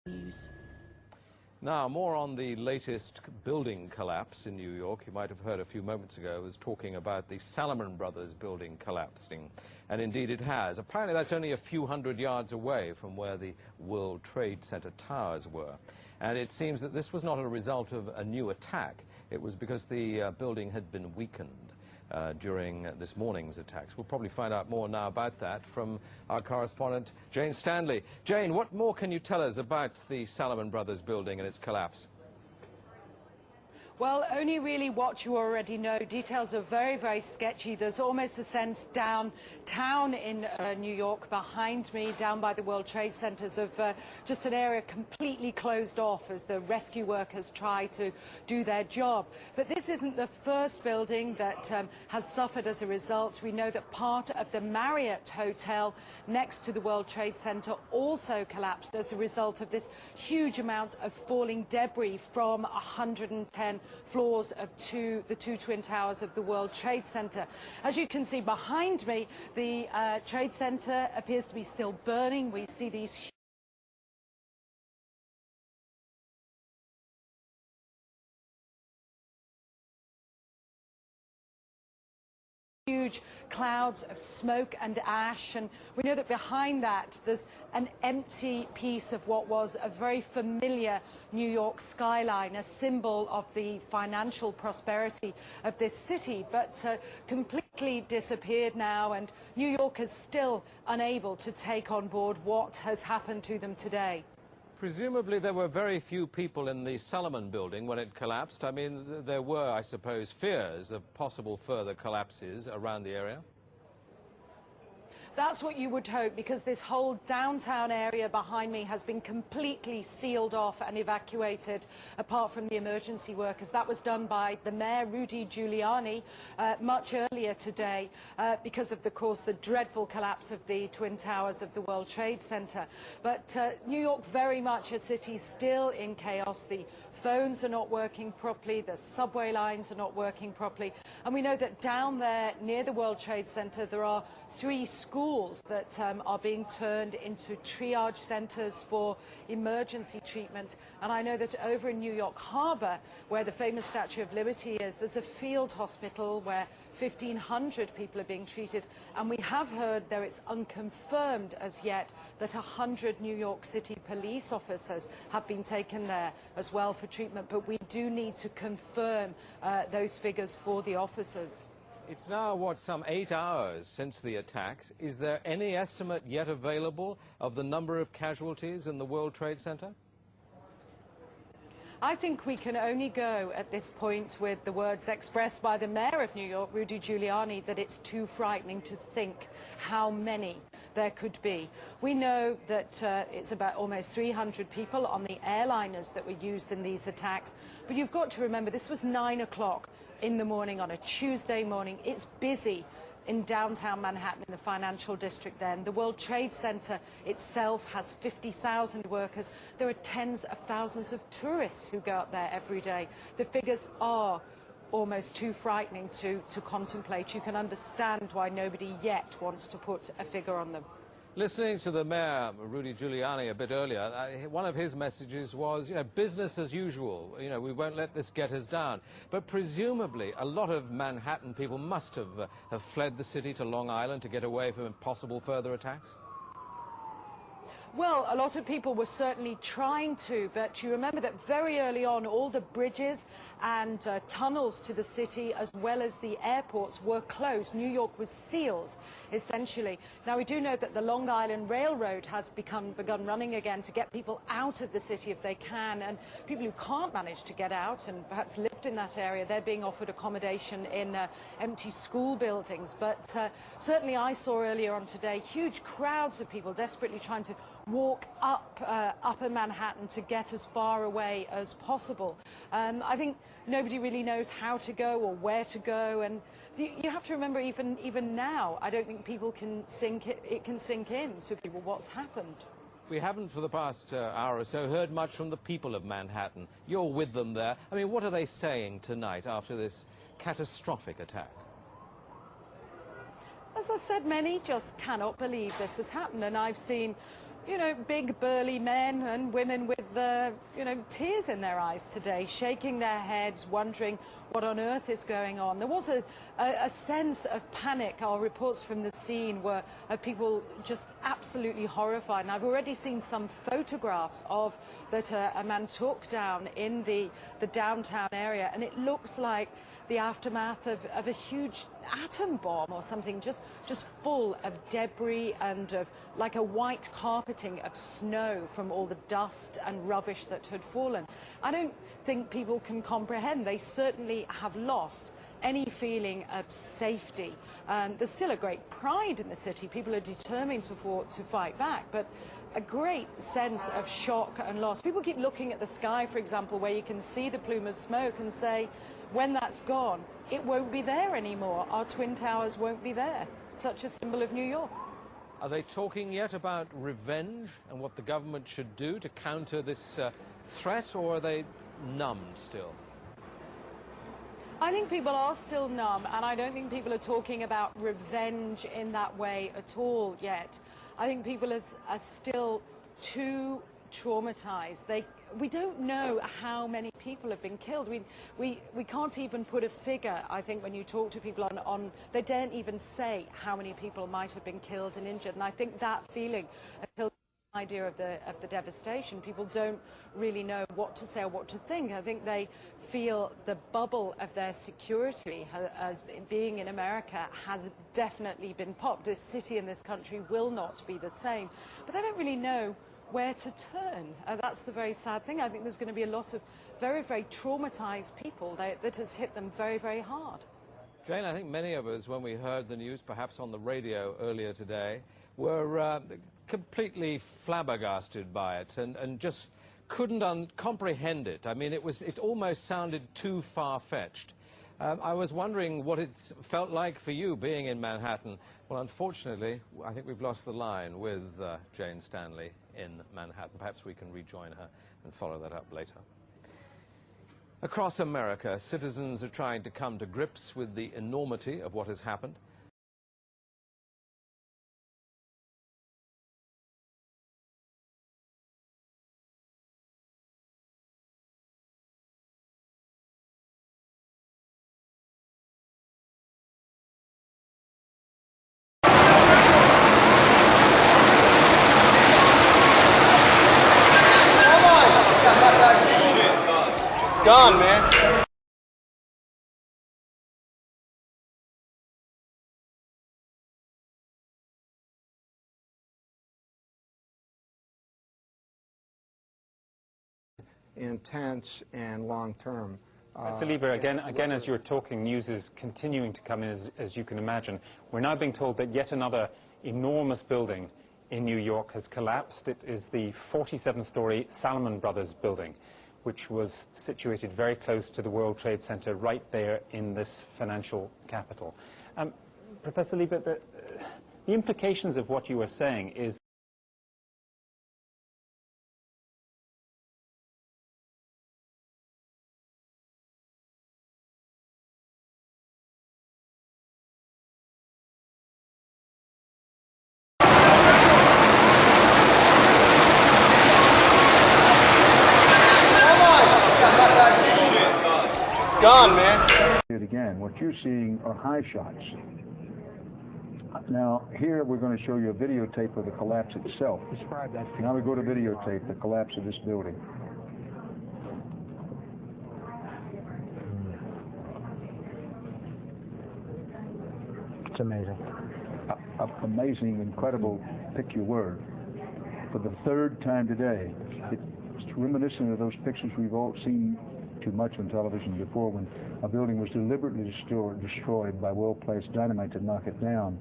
News. Now, more on the latest building collapse in New York. You might have heard a few moments ago, I was talking about the Salomon Brothers building collapsing. And indeed it has. Apparently that's only a few hundred yards away from where the World Trade Center towers were. And it seems that this was not a result of a new attack. It was because the building had been weakened during this morning's attacks. We'll probably find out more now about that from our correspondent, Jane Stanley. Jane, what more can you tell us about the Salomon Brothers building and its collapse? Well, only really what you already know. Details are very, very sketchy. There's almost a sense downtown in New York behind me, down by the World Trade Centers, of just an area completely closed off as the rescue workers try to do their job. But this isn't the first building that has suffered as a result. We know that part of the Marriott Hotel next to the World Trade Center also collapsed as a result of this huge amount of falling debris from 110 floors of the two twin towers of the World Trade Center. As you can see behind me, the Trade Center appears to be still burning. We see these huge clouds of smoke and ash, and we know that behind that there's an empty piece of what was a very familiar New York skyline, a symbol of the financial prosperity of this city, but completely disappeared now, and New York is still unable to take on board what has happened to them today. Presumably there were very few people in the Salomon building when it collapsed. I mean, there were, I suppose, fears of possible further collapses around the area. That's what you would hope, because this whole downtown area behind me has been completely sealed off and evacuated, apart from the emergency workers. That was done by the mayor, Rudy Giuliani, much earlier today because of, of course, the dreadful collapse of the Twin Towers of the World Trade Center. But New York, very much a city still in chaos. The phones are not working properly, the subway lines are not working properly, and we know that down there near the World Trade Center there are 3 schools that are being turned into triage centers for emergency treatment. And I know that over in New York Harbor, where the famous Statue of Liberty is, there's a field hospital where 1,500 people are being treated. And we have heard, though it's unconfirmed as yet, that 100 New York City police officers have been taken there as well for treatment. But we do need to confirm those figures for the officers. It's now, what, some 8 hours since the attacks. Is there any estimate yet available of the number of casualties in the World Trade Center? I think we can only go at this point with the words expressed by the mayor of New York, Rudy Giuliani, that it's too frightening to think how many there could be. We know that it's about almost 300 people on the airliners that were used in these attacks. But you've got to remember, this was 9 o'clock in the morning on a Tuesday morning. It's busy in downtown Manhattan, in the financial district then. The World Trade Center itself has 50,000 workers. There are tens of thousands of tourists who go up there every day. The figures are almost too frightening to contemplate. You can understand why nobody yet wants to put a figure on them. Listening to the mayor, Rudy Giuliani, a bit earlier, one of his messages was, business as usual. We won't let this get us down. But presumably, a lot of Manhattan people must have fled the city to Long Island to get away from possible further attacks? Well, a lot of people were certainly trying to, but you remember that very early on, all the bridges and tunnels to the city, as well as the airports, were closed. New York was sealed, essentially. Now, we do know that the Long Island Railroad has begun running again to get people out of the city if they can, and people who can't manage to get out and perhaps lived in that area, they're being offered accommodation in empty school buildings. But certainly I saw earlier on today huge crowds of people desperately trying to walk up upper Manhattan to get as far away as possible. I think nobody really knows how to go or where to go, and you have to remember, even now, I don't think people can it can sink in to people what's happened. We haven't for the past hour or so heard much from the people of Manhattan. You're with them there. I mean, what are they saying tonight after this catastrophic attack? As I said, many just cannot believe this has happened, and I've seen you know, big burly men and women with you know, tears in their eyes today, shaking their heads, wondering what on earth is going on. There was a sense of panic. Our reports from the scene were of people just absolutely horrified. And I've already seen some photographs of that a man took down in the downtown area, and it looks like the aftermath of a huge atom bomb or something, just full of debris and of like a white carpeting of snow from all the dust and rubbish that had fallen. I don't think people can comprehend. They certainly have lost any feeling of safety. There's still a great pride in the city. People are determined to fight back, but a great sense of shock and loss. People keep looking at the sky, for example, where you can see the plume of smoke and say, when that's gone, it won't be there anymore. Our Twin Towers won't be there. Such a symbol of New York. Are they talking yet about revenge and what the government should do to counter this threat, or are they numb still? I think people are still numb, and I don't think people are talking about revenge in that way at all yet. I think people are still too traumatized. We don't know how many people have been killed. We can't even put a figure. I think when you talk to people on they daren't even say how many people might have been killed and injured. And I think that feeling, until the idea of the devastation, people don't really know what to say or what to think. I think they feel the bubble of their security as being in America has definitely been popped. This city and this country will not be the same. But they don't really know where to turn. That's the very sad thing. I think there's going to be a lot of very, very traumatized people that has hit them very, very hard. Jane, I think many of us, when we heard the news, perhaps on the radio earlier today, were completely flabbergasted by it and just couldn't comprehend it. I mean, it almost sounded too far-fetched. I was wondering what it's felt like for you being in Manhattan. Well, unfortunately, I think we've lost the line with Jane Stanley in Manhattan. Perhaps we can rejoin her and follow that up later. Across America, citizens are trying to come to grips with the enormity of what has happened. Gone, man. Intense and long-term. Mr. Lieber, again, as you're talking, news is continuing to come in, as you can imagine. We're now being told that yet another enormous building in New York has collapsed. It is the 47-story Salomon Brothers building, which was situated very close to the World Trade Center, right there in this financial capital. Professor Lieber, the implications of what you are saying is Gone, man. Again, what you're seeing are high shots. Now, here we're going to show you a videotape of the collapse itself. Describe that. Now we go to videotape the collapse of this building. It's amazing. Amazing, incredible, pick your word. For the third time today, it's reminiscent of those pictures we've all seen too much on television before, when a building was deliberately destroyed by well-placed dynamite to knock it down.